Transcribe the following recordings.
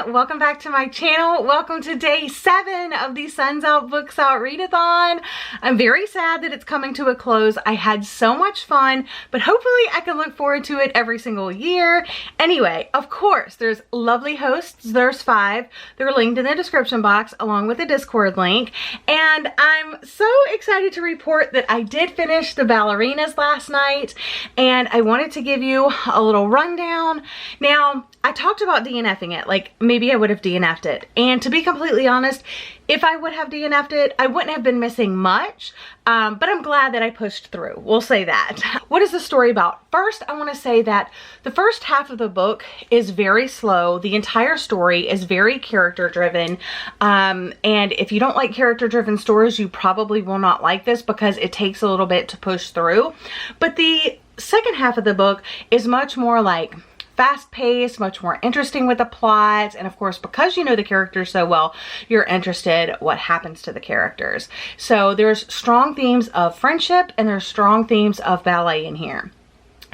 Welcome back to my channel. Welcome to day 7 of the Suns Out Books Out Readathon. I'm very sad that it's coming to a close. I had so much fun, but hopefully I can look forward to it every single year. Anyway, of course, there's lovely hosts. There's 5. They're linked in the description box along with the Discord link. And I'm so excited to report that I did finish the Ballerinas last night, and I wanted to give you a little rundown. Now, I talked about DNFing it, like maybe I would have DNF'd it. And to be completely honest, if I would have DNF'd it, I wouldn't have been missing much, but I'm glad that I pushed through. We'll say that. What is the story about? First, I want to say that the first half of the book is very slow. The entire story is very character driven. And if you don't like character driven stories, you probably will not like this because it takes a little bit to push through. But the second half of the book is much more like fast-paced, much more interesting with the plot, and of course because you know the characters so well, you're interested what happens to the characters. So there's strong themes of friendship and there's strong themes of ballet in here.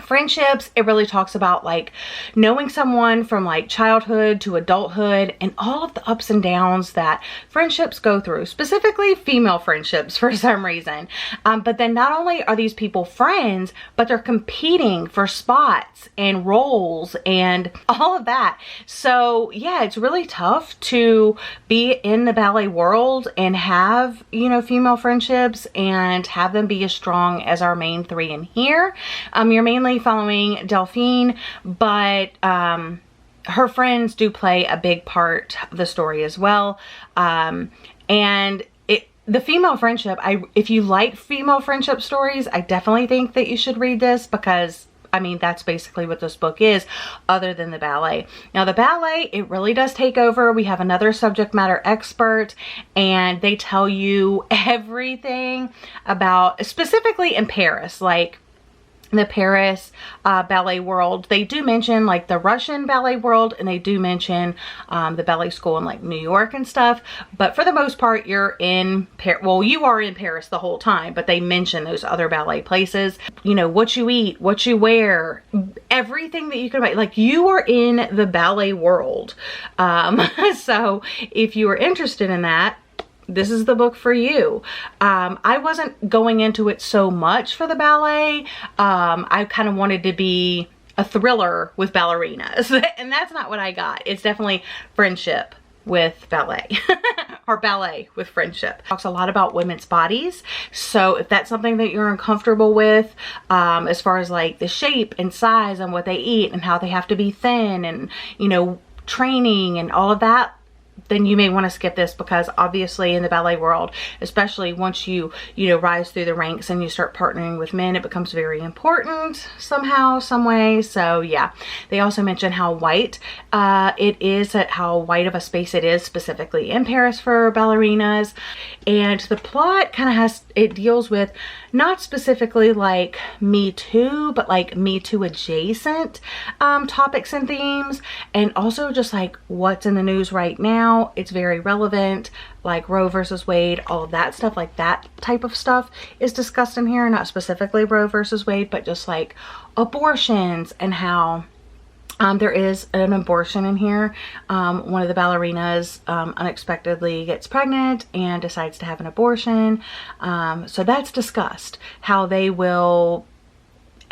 Friendships, it really talks about like knowing someone from like childhood to adulthood and all of the ups and downs that friendships go through, specifically female friendships for some reason. But then not only are these people friends, but they're competing for spots and roles and all of that. So yeah, it's really tough to be in the ballet world and have, you know, female friendships and have them be as strong as our main 3 in here. You're mainly following Delphine, but her friends do play a big part of the story as well. And the female friendship, if you like female friendship stories, I definitely think that you should read this because I mean, that's basically what this book is, other than the ballet. Now, the ballet, it really does take over. We have another subject matter expert, and they tell you everything about, specifically in Paris, like the Paris ballet world. They do mention like the Russian ballet world, and they do mention the ballet school in like New York and stuff. But for the most part, you're in well, you are in Paris the whole time, but they mention those other ballet places. You know, what you eat, what you wear, everything that you can buy. Like, you are in the ballet world. So if you are interested in that, this is the book for you. I wasn't going into it so much for the ballet. I kind of wanted to be a thriller with ballerinas, and that's not what I got. It's definitely friendship with ballet or ballet with friendship. Talks a lot about women's bodies. So if that's something that you're uncomfortable with, as far as like the shape and size and what they eat and how they have to be thin and, you know, training and all of that, then you may want to skip this, because obviously in the ballet world, especially once you know, rise through the ranks and you start partnering with men, it becomes very important somehow, some way. So yeah, they also mention how white it is, how white of a space it is specifically in Paris for ballerinas. And the plot kind of it deals with not specifically like Me Too, but like Me Too adjacent topics and themes, and also just like what's in the news right now. It's very relevant, like Roe versus Wade, all of that stuff, like that type of stuff is discussed in here. Not specifically Roe versus Wade, but just like abortions and how there is an abortion in here. One of the ballerinas unexpectedly gets pregnant and decides to have an abortion. So that's discussed,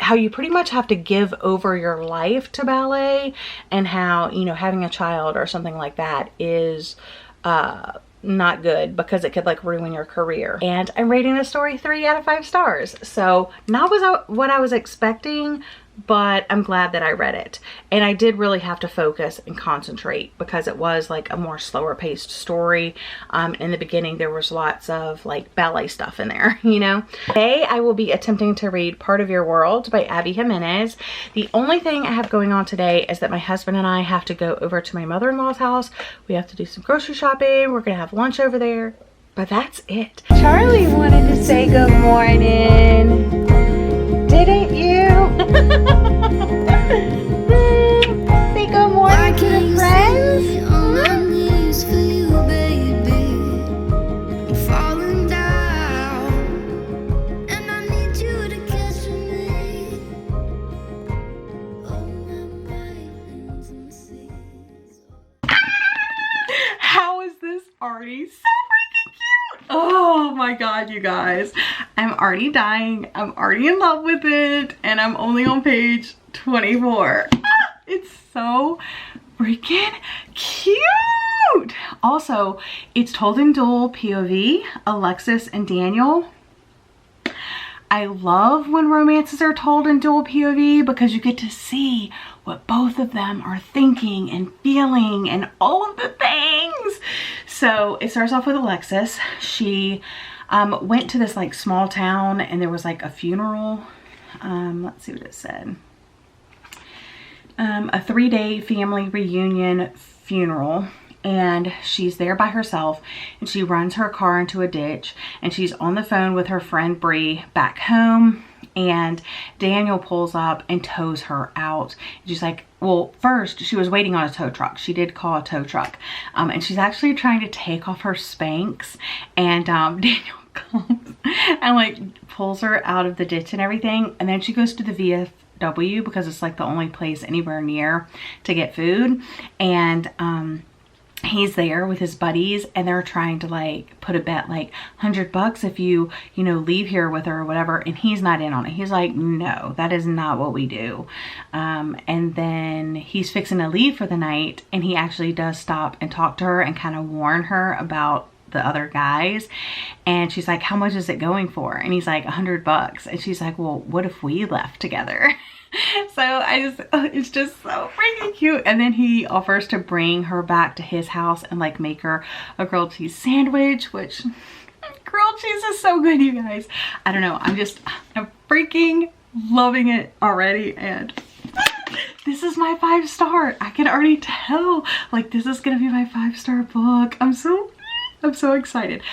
how you pretty much have to give over your life to ballet, and how, you know, having a child or something like that is not good because it could like ruin your career. And I'm rating the story 3 out of 5 stars. So not what I was expecting, but I'm glad that I read it. And I did really have to focus and concentrate because it was like a more slower paced story. In the beginning, there was lots of like ballet stuff in there, you know. Today, I will be attempting to read Part of Your World by Abby Jimenez. The only thing I have going on today is that my husband and I have to go over to my mother-in-law's house. We have to do some grocery shopping. We're gonna have lunch over there, but that's it. Charlie wanted to say good morning. Didn't you? Say good morning to the friends. How is this already so freaking cute? Oh my god, you guys. I'm already dying. I'm already in love with it. And I'm only on page 24. It's so freaking cute. Also, it's told in dual POV, Alexis and Daniel. I love when romances are told in dual POV because you get to see what both of them are thinking and feeling and all of the things. So it starts off with Alexis. She went to this like small town and there was like a funeral. Let's see what it said. A 3-day family reunion funeral. And she's there by herself and she runs her car into a ditch and she's on the phone with her friend Bree back home, and Daniel pulls up and tows her out. She's like, well, first she was waiting on a tow truck. She did call a tow truck, and she's actually trying to take off her Spanx, and Daniel comes and like pulls her out of the ditch and everything, and then she goes to the VFW because it's like the only place anywhere near to get food, and he's there with his buddies and they're trying to like put a bet like $100 if you know, leave here with her or whatever, and he's not in on it. He's like, no, that is not what we do. And then he's fixing to leave for the night and he actually does stop and talk to her and kind of warn her about the other guys, and she's like, how much is it going for? And he's like, $100. And she's like, well, what if we left together? So it's just so freaking cute. And then he offers to bring her back to his house and like make her a grilled cheese sandwich, which grilled cheese is so good, you guys. I don't know, I'm freaking loving it already. And this is my 5-star. I can already tell, like, this is gonna be my 5-star book. I'm so excited.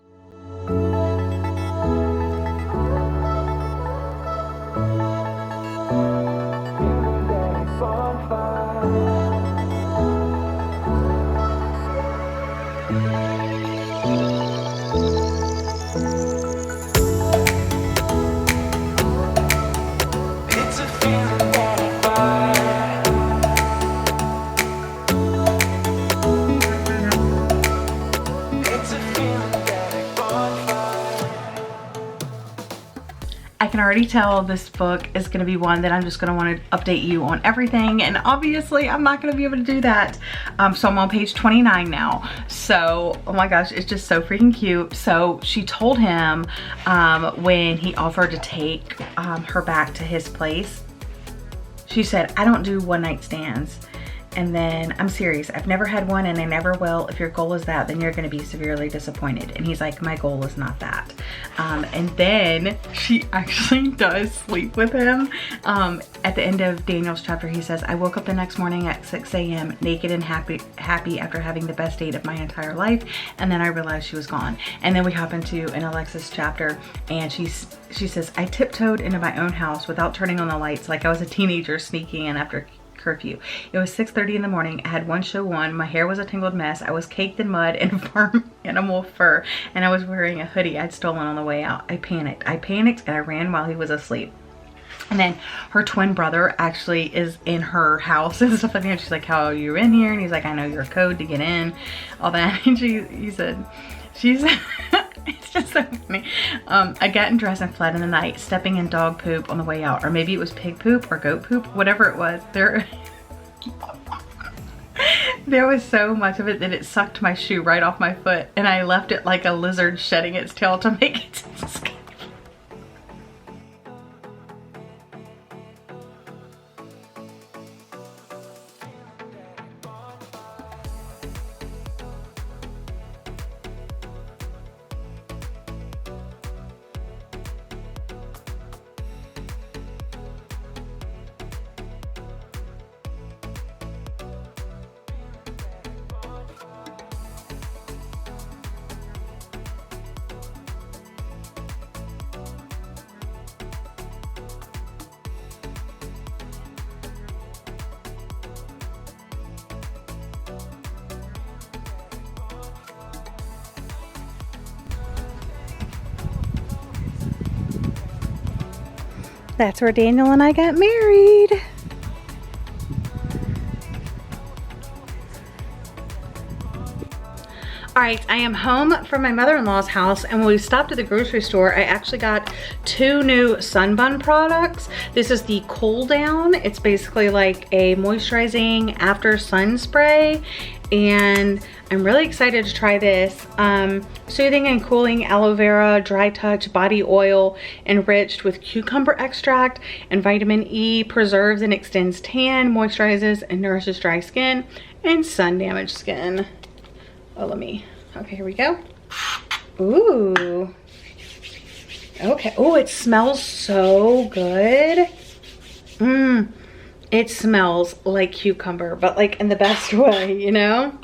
I can already tell this book is going to be one that I'm just going to want to update you on everything, and obviously I'm not going to be able to do that. So I'm on page 29 now. So, oh my gosh, it's just so freaking cute. So she told him when he offered to take her back to his place, she said, I don't do one-night stands. And then, I'm serious, I've never had one and I never will. If your goal is that, then you're gonna be severely disappointed. And he's like, my goal is not that. And then she actually does sleep with him. At the end of Daniel's chapter, he says, I woke up the next morning at 6 a.m. naked and happy after having the best date of my entire life. And then I realized she was gone. And then we hop into an Alexis chapter and she says, I tiptoed into my own house without turning on the lights like I was a teenager sneaking in after curfew. It was 6:30 in the morning. I had one show on. My hair was a tangled mess. I was caked in mud and farm animal fur, and I was wearing a hoodie I'd stolen on the way out. I panicked and I ran while he was asleep. And then her twin brother actually is in her house and stuff like that. She's like, how are you in here? And he's like, I know your code to get in, all that. And he said, it's just so funny. I got dressed and fled in the night, stepping in dog poop on the way out. Or maybe it was pig poop or goat poop, whatever it was. There was so much of it that it sucked my shoe right off my foot, and I left it like a lizard shedding its tail to make it escape. That's where Daniel and I got married. All right, I am home from my mother-in-law's house, and when we stopped at the grocery store, I actually got 2 new Sunbun products. This is the Cool Down. It's basically like a moisturizing after sun spray, and I'm really excited to try this. Soothing and cooling aloe vera dry touch body oil enriched with cucumber extract and vitamin E, preserves and extends tan, moisturizes and nourishes dry skin and sun damaged skin. Oh, okay, here we go. Ooh. Okay, oh, it smells so good. It smells like cucumber, but like in the best way, you know?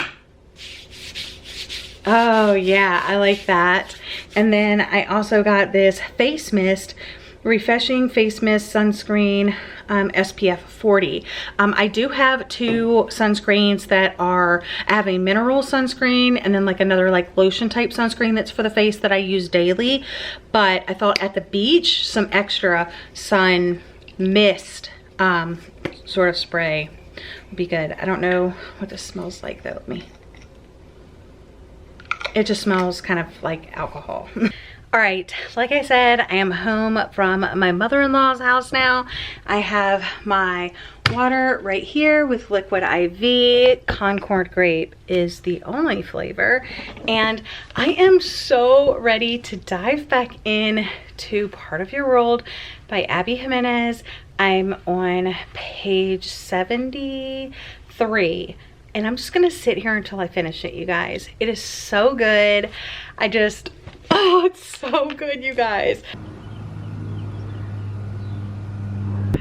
Oh yeah, I like that. And then I also got this face mist, refreshing face mist sunscreen, SPF 40. I do have 2 sunscreens that are, I have a mineral sunscreen and then like another like lotion type sunscreen that's for the face that I use daily. But I thought at the beach, some extra sun mist sort of spray would be good. I don't know what this smells like though. It just smells kind of like alcohol. All right, like I said, I am home from my mother-in-law's house now. I have my water right here with liquid IV. Concord grape is the only flavor. And I am so ready to dive back in to Part of Your World by Abby Jimenez. I'm on page 73. And I'm just gonna sit here until I finish it, you guys. It is so good. Oh, it's so good, you guys.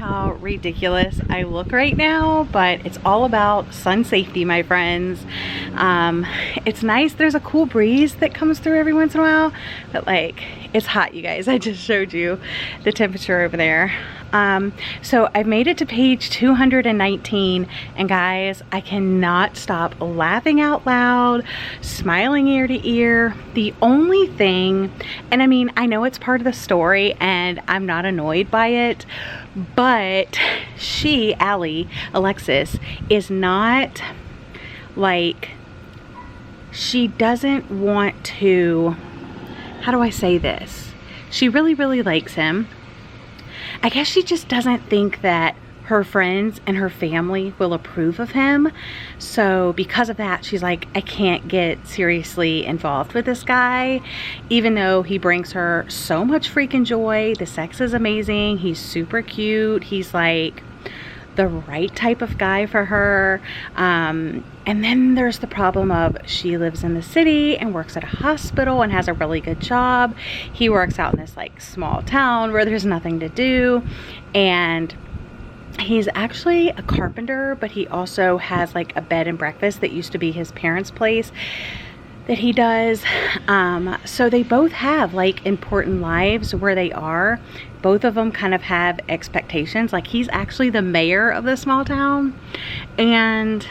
How ridiculous I look right now, but it's all about sun safety, my friends. It's nice. There's a cool breeze that comes through every once in a while, but like, it's hot, you guys. I just showed you the temperature over there. So I've made it to page 219, and guys, I cannot stop laughing out loud, smiling ear to ear. The only thing, and I mean, I know it's part of the story and I'm not annoyed by it, but she, Alexis, is not like, she doesn't want to, how do I say this? She really, really likes him. I guess she just doesn't think that her friends and her family will approve of him. So because of that, she's like, I can't get seriously involved with this guy, even though he brings her so much freaking joy. The sex is amazing. He's super cute. He's like the right type of guy for her. And then there's the problem of she lives in the city and works at a hospital and has a really good job. He works out in this like small town where there's nothing to do, and he's actually a carpenter, but he also has like a bed and breakfast that used to be his parents' place that he does. So they both have like important lives where they are. Both of them kind of have expectations. Like, he's actually the mayor of the small town, and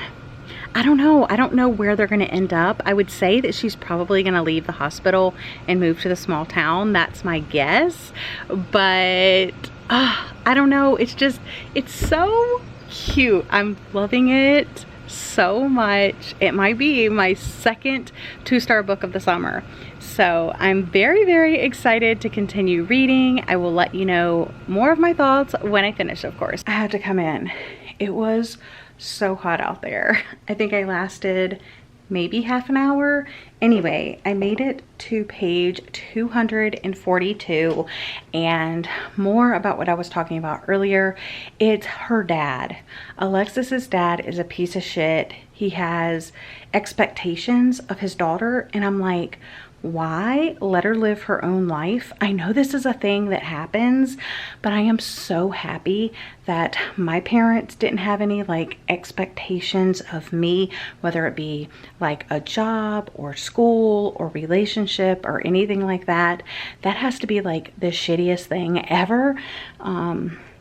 I don't know where they're going to end up. I would say that she's probably going to leave the hospital and move to the small town. That's my guess. But I don't know. It's so cute. I'm loving it so much. It might be my second 2-star book of the summer. So I'm very, very excited to continue reading. I will let you know more of my thoughts when I finish, of course. I had to come in. It was so hot out there. I think I lasted maybe half an hour. Anyway, I made it to page 242, and more about what I was talking about earlier. It's her dad. Alexis's dad is a piece of shit. He has expectations of his daughter, and I'm like, why let her live her own life? I know this is a thing that happens, but I am so happy that my parents didn't have any like expectations of me, whether it be like a job or school or relationship or anything like that. That has to be like the shittiest thing ever.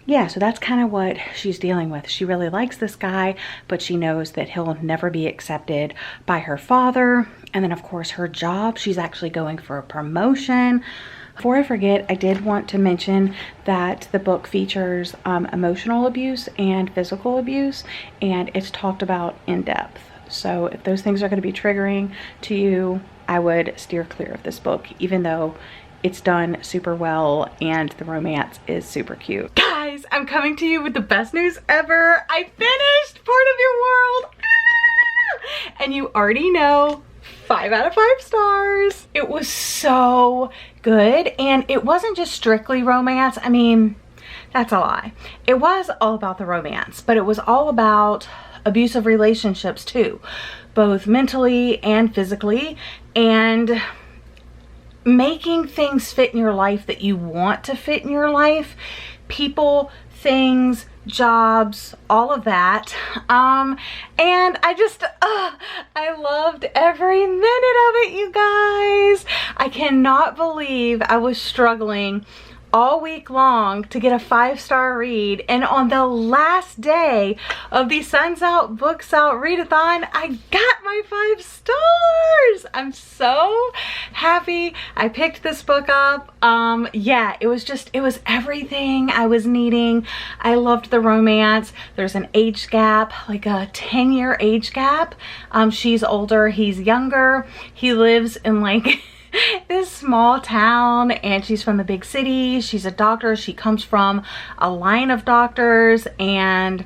Yeah, so that's kind of what she's dealing with. She really likes this guy, but she knows that he'll never be accepted by her father. And then of course her job, she's actually going for a promotion. Before I forget, I did want to mention that the book features emotional abuse and physical abuse, and it's talked about in depth. So if those things are going to be triggering to you, I would steer clear of this book, even though it's done super well and the romance is super cute. Guys, I'm coming to you with the best news ever. I finished Part of Your World. Ah! And you already know, 5 out of 5 stars. It was so good, and it wasn't just strictly romance. I mean, that's a lie. It was all about the romance, but it was all about abusive relationships too, both mentally and physically, and making things fit in your life that you want to fit in your life. People, things, jobs, all of that. And I just, I loved every minute of it, you guys. I cannot believe I was struggling all week long to get a 5-star read, and on the last day of the Suns Out Books Out Readathon, I got my 5 stars. I'm so happy I picked this book up. Yeah, it was everything I was needing. I loved the romance. There's an age gap, like a 10-year age gap. She's older, he's younger. He lives in like this small town, and she's from the big city. She's a doctor. She comes from a line of doctors, and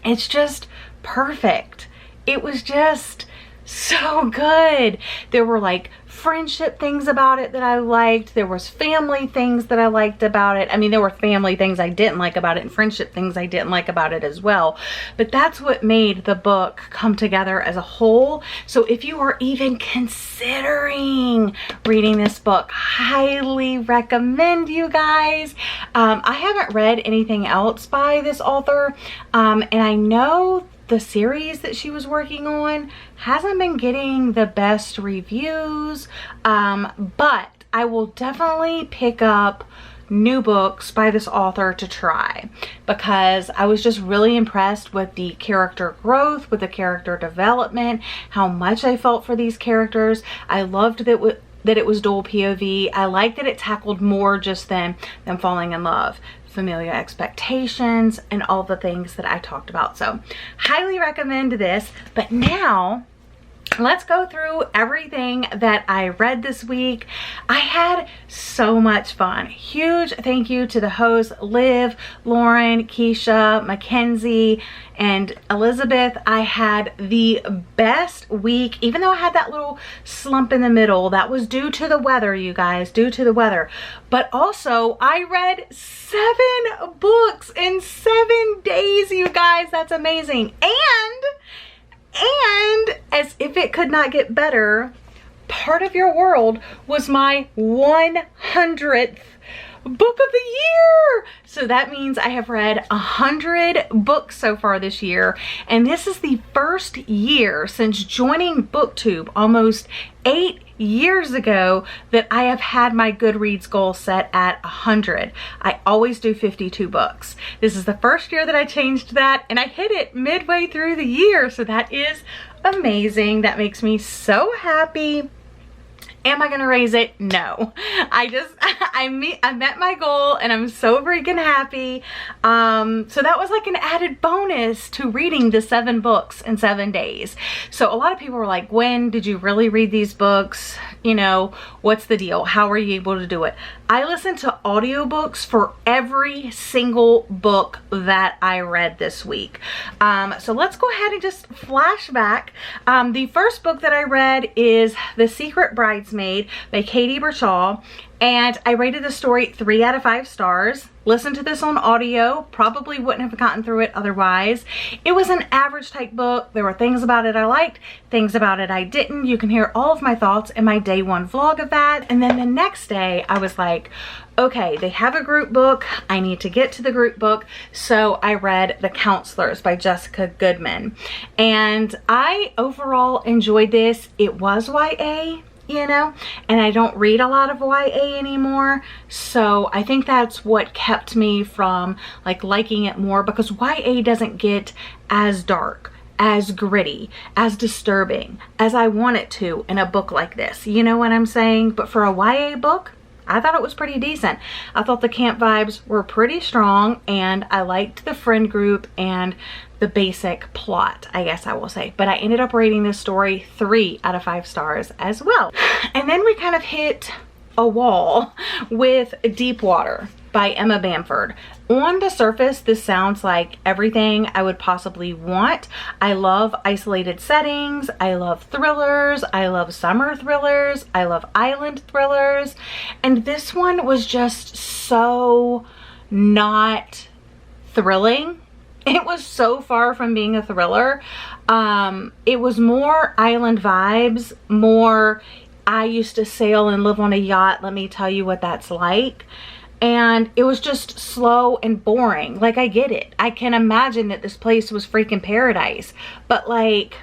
it's just perfect. It was just so good. There were like friendship things about it that I liked. There was family things that I liked about it. I mean, there were family things I didn't like about it and friendship things I didn't like about it as well. But that's what made the book come together as a whole. So if you are even considering reading this book, highly recommend, you guys. I haven't read anything else by this author, and I know the series that she was working on hasn't been getting the best reviews, but I will definitely pick up new books by this author to try, because I was just really impressed with the character growth, with the character development, how much I felt for these characters. I loved that it was dual POV. I like that it tackled more just than them falling in love, familial expectations, and all the things that I talked about. So highly recommend this. But now let's go through everything that I read this week. I had so much fun. Huge thank you to the hosts, Liv, Lauren, Keisha, Mackenzie, and Elizabeth. I had the best week, even though I had that little slump in the middle. That was due to the weather, you guys, due to the weather. But also, I read 7 books in 7 days, you guys. That's amazing. And as if it could not get better, Part of Your World was my 100th book of the year. So that means I have read 100 books so far this year, and this is the first year since joining BookTube almost 8 years ago that I have had my Goodreads goal set at 100. I always do 52 books. This is the first year that I changed that, and I hit it midway through the year, so that is amazing. That makes me so happy. Am I gonna raise it? No. I met my goal and I'm so freaking happy. So that was like an added bonus to reading the 7 books in 7 days. So a lot of people were like, when did you really read these books? You know, what's the deal? How are you able to do it? I listened to audiobooks for every single book that I read this week. So let's go ahead and just flashback. The first book that I read is The Secret Bridesmaid by Katie Bershaw. And I rated the story 3 out of 5 stars. Listened to this on audio. Probably wouldn't have gotten through it otherwise. It was an average type book. There were things about it I liked, things about it I didn't. You can hear all of my thoughts in my day 1 vlog of that. And then the next day I was like, okay, they have a group book. I need to get to the group book. So I read The Counselors by Jessica Goodman. And I overall enjoyed this. It was YA. You know, and I don't read a lot of YA anymore, so I think that's what kept me from like liking it more, because YA doesn't get as dark, as gritty, as disturbing as I want it to in a book like this. You know what I'm saying? But for a YA book, I thought it was pretty decent. I thought the camp vibes were pretty strong, and I liked the friend group and the basic plot, I guess I will say. But I ended up rating this story 3 out of 5 stars as well. And then we kind of hit a wall with Deep Water by Emma Bamford. On the surface, this sounds like everything I would possibly want. I love isolated settings. I love thrillers. I love summer thrillers. I love island thrillers. And this one was just so not thrilling. It was so far from being a thriller. It was more island vibes, more I used to sail and live on a yacht, let me tell you what that's like. And it was just slow and boring. Like, I get it. I can imagine that this place was freaking paradise. But like,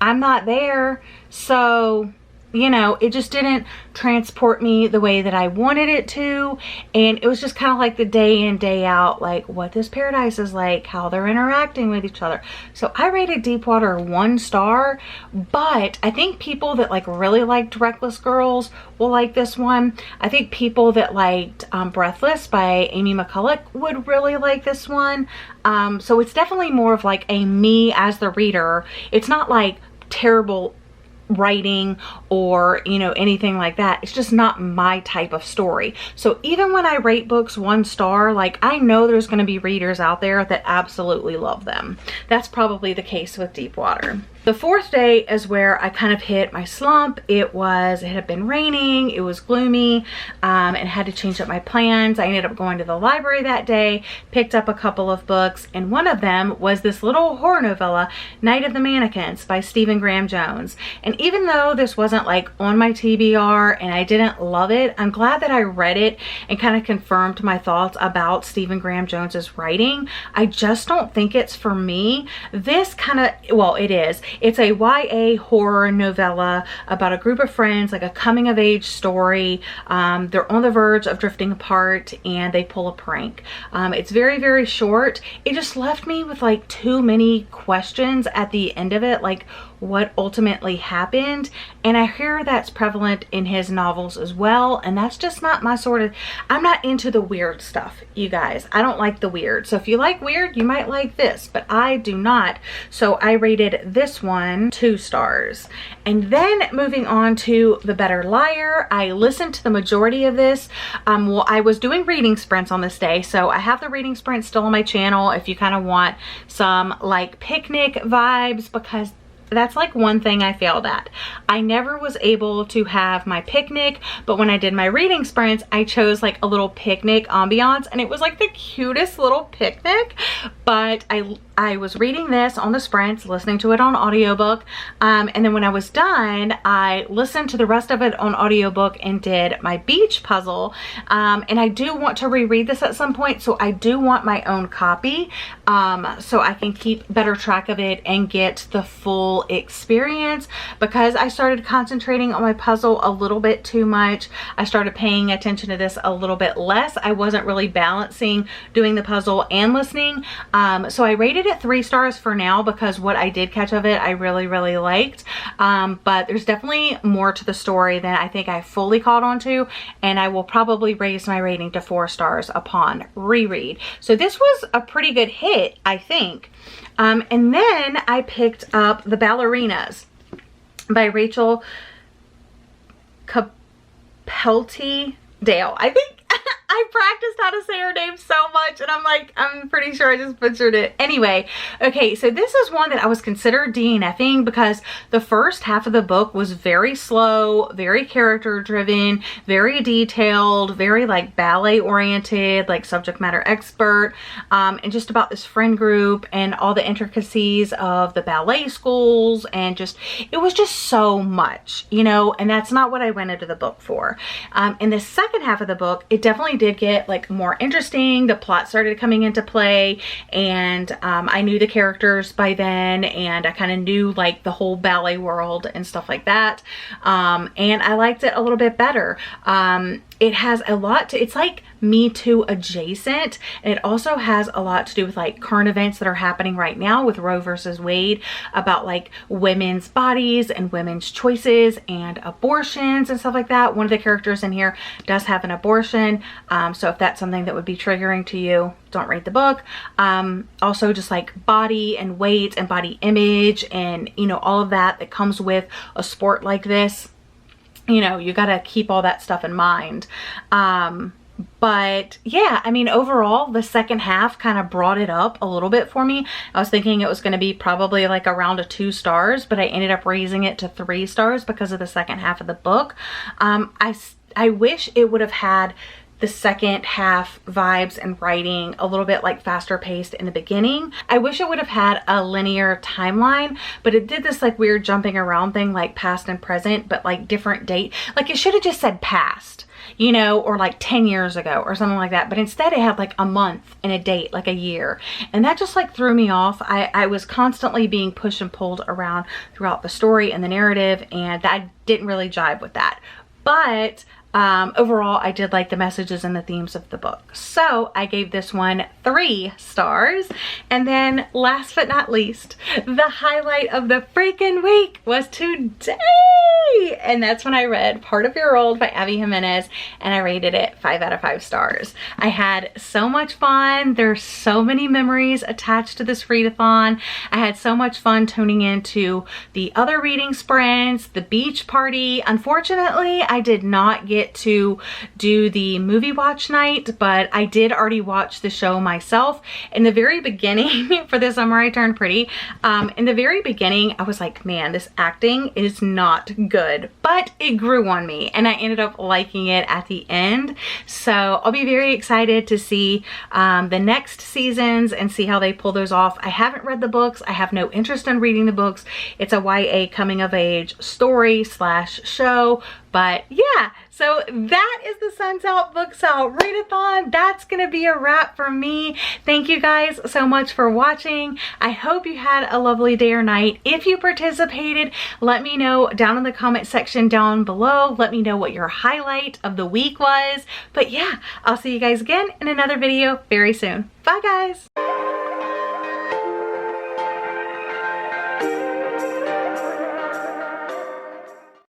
I'm not there. So, you know, it just didn't transport me the way that I wanted it to. And it was just kind of like the day in, day out, like what this paradise is like, how they're interacting with each other. So I rated Deepwater 1 star, but I think people that like really liked Reckless Girls will like this one. I think people that liked Breathless by Amy McCulloch would really like this one. So it's definitely more of like a me as the reader. It's not like terrible writing or, you know, anything like that. It's just not my type of story. So even when I rate books 1 star, like, I know there's going to be readers out there that absolutely love them. That's probably the case with Deepwater. The 4th day is where I kind of hit my slump. It had been raining, it was gloomy, and had to change up my plans. I ended up going to the library that day, picked up a couple of books, and one of them was this little horror novella, Night of the Mannequins by Stephen Graham Jones. And even though this wasn't like on my TBR and I didn't love it, I'm glad that I read it and kind of confirmed my thoughts about Stephen Graham Jones's writing. I just don't think it's for me. This kind of, well, it is. It's a YA horror novella about a group of friends, like a coming of age story. They're on the verge of drifting apart and they pull a prank. It's very, very short. It just left me with like too many questions at the end of it, like what ultimately happened. And I hear that's prevalent in his novels as well, and that's just not my sort of, I'm not into the weird stuff, you guys. I don't like the weird. So if you like weird, you might like this, but I do not. So I rated this one 2 stars. And then moving on to The Better Liar, I listened to the majority of this. Well, I was doing reading sprints on this day, so I have the reading sprint still on my channel if you kind of want some like picnic vibes, because that's like one thing I failed at. I never was able to have my picnic, but when I did my reading sprints, I chose like a little picnic ambiance, and it was like the cutest little picnic. But I was reading this on the sprints, listening to it on audiobook, and then when I was done, I listened to the rest of it on audiobook and did my beach puzzle. And I do want to reread this at some point, so I do want my own copy, so I can keep better track of it and get the full experience. Because I started concentrating on my puzzle a little bit too much, I started paying attention to this a little bit less. I wasn't really balancing doing the puzzle and listening, so I rated rated it 3 stars for now because what I did catch of it I really, really liked. But there's definitely more to the story than I think I fully caught on to, and I will probably raise my rating to 4 stars upon reread. So this was a pretty good hit, I think. And then I picked up The Ballerinas by 𝒑𝒂𝒓. I think I practiced how to say her name so much, and I'm pretty sure I just butchered it. Anyway, okay, so this is one that I was considered DNFing because the first half of the book was very slow, very character driven, very detailed, very like ballet oriented, like subject matter expert, and just about this friend group and all the intricacies of the ballet schools, and just, it was just so much, you know, and that's not what I went into the book for. In the second half of the book, it definitely did get like more interesting. The plot started coming into play, and I knew the characters by then, and I kind of knew like the whole ballet world and stuff like that, and I liked it a little bit better. It has a lot to, it's like Me Too adjacent, and it also has a lot to do with like current events that are happening right now with Roe versus Wade, about like women's bodies and women's choices and abortions and stuff like that. One of the characters in here does have an abortion, so if that's something that would be triggering to you, don't read the book. Also just like body and weight and body image and, you know, all of that that comes with a sport like this. You know, you gotta keep all that stuff in mind. But yeah, I mean, overall, the second half kind of brought it up a little bit for me. I was thinking it was going to be probably like around a 2 stars, but I ended up raising it to 3 stars because of the second half of the book. I wish it would have had the second half vibes and writing a little bit like faster paced in the beginning. I wish it would have had a linear timeline, but it did this like weird jumping around thing, like past and present, but like different date. Like it should have just said past, you know, or like 10 years ago or something like that. But instead it had like a month and a date, like a year. And that just like threw me off. I was constantly being pushed and pulled around throughout the story and the narrative, and that didn't really jive with that. But overall, I did like the messages and the themes of the book. So I gave this one 3 stars. And then last but not least, the highlight of the freaking week was today. And that's when I read Part of Your World by Abby Jimenez, and I rated it 5 out of 5 stars. I had so much fun. There's so many memories attached to this readathon. I had so much fun tuning into the other reading sprints, the beach party. Unfortunately, I did not get to do the movie watch night, but I did already watch the show myself. In the very beginning, for The Summer I Turned Pretty, in the very beginning, I was like, man, this acting is not good, but it grew on me, and I ended up liking it at the end. So I'll be very excited to see the next seasons and see how they pull those off. I haven't read the books. I have no interest in reading the books. It's a YA coming of age story / show. But yeah, so that is the Suns Out Books Out Readathon. That's gonna be a wrap for me. Thank you guys so much for watching. I hope you had a lovely day or night. If you participated, let me know down in the comment section down below. Let me know what your highlight of the week was. But yeah, I'll see you guys again in another video very soon. Bye guys.